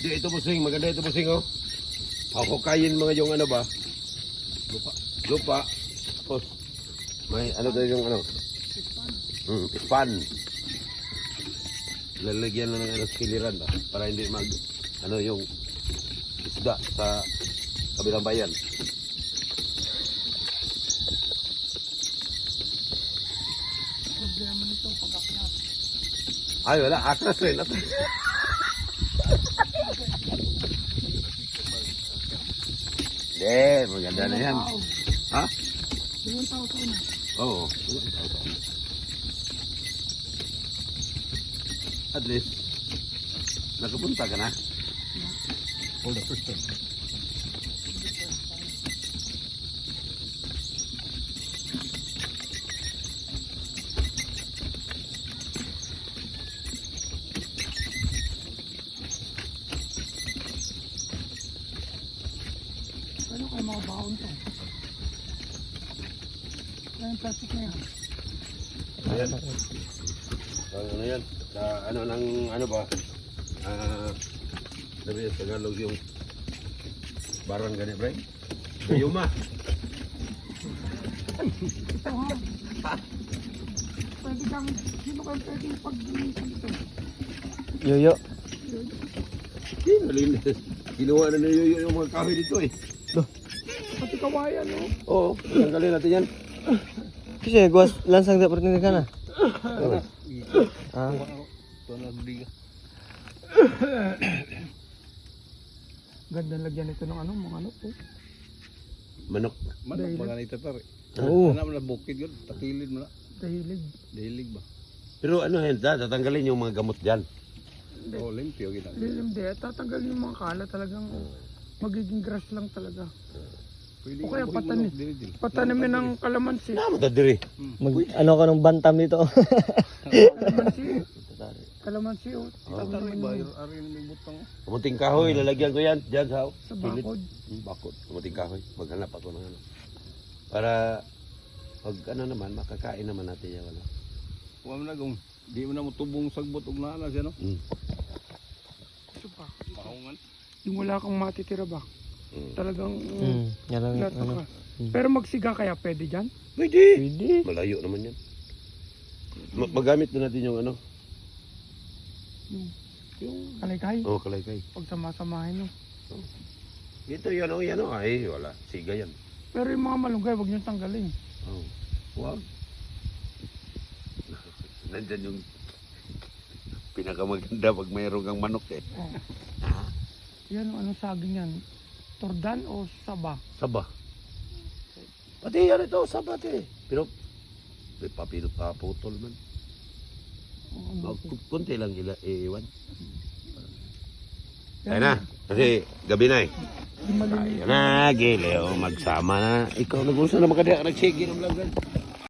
ito busing, maganda ito busing oh. Hukayin mga yung ano ba? Lupa. Lupa. Tapos, may ano tayo yung ano? Pan. Lalagyan na ng ano, skiliran ba? Para hindi mag, ano yung isda sa kabilang bayan. Problema nito, pag-akyat. Ay, wala. Atras rin. Hindi, maganda na yan. Ha? 2,000 na. Oo. At least, nakapunta ka na. For the first time. Ano kayo mga baon to? Yung plastic na yan. Ayan. Ano yan? Sa ano ng ano ba? Sabi sa Tagalog yung barang gani, bre? Gayuma. Ito ha. Pwede kang, sino kayo pwede pag-inisan ito? Yoyo. Malinis. Ginawa na ni Yoyo yung mga kahoy dito eh. Pati kawayan, no? Oo, tanggalin natin yan. Kasi gua lansang dapat ni kana. Ah. Ganda lagyan ito ng ano, mga ano po. Manok. Manok mga naitatar. Oo. Ano mo na bukid yun, takilid mo na. Dahilig. Dahilig ba? Pero ano yan, tatanggalin yung mga gamot dyan. Oo, limpyo kita. Lilim de, tatanggalin yung mga kala talagang magiging grass lang talaga. Pwede O kaya buhay mo patanim. na, dili-dili. Patanimin ng kalamansi. Naman tadiri. Ano ka ng bantam dito? Kalamansi. Kalamansi, oh. Taray ba? Ari na may butang. Kamuting kahoy, lalagyan ko yan. Dyan sa Sa bakod. bakod. Kamuting kahoy. Maghanap ako ng ano. Para pag ano naman, makakain naman natin yan. Wala. Huwag mo na kung di mo na mo tubong sagbot og nana siya no. Ito pa. Maungan. Yung wala kang matitira ba? Talagang Yan lang lato ano. ka. Pero magsiga kaya pwede dyan? Pwede. Pwede. Malayo naman yan. Magamit na natin yung ano. Yung kalay-kay. Oh, kalaykay. Pag sama-samahin, no? Ito yan o, yan o. Ay, wala. Siga yan. Pero yung mga malunggay, huwag nyo tanggalin. Oh. Wag. Nandyan yung pinakamaganda pag mayroon kang manok eh. Oh. Yan, ano saging yan? Tordan o saba? Saba. Pati yan ito, saba eh. Pero, may paputol man. Kunti lang iiwan. Ayun na. Kasi gabi na eh. Di maliliit. Ayun na, Gileo. Magsama na. Ikaw, nagusto na makadaya. Nagsige ng vlog.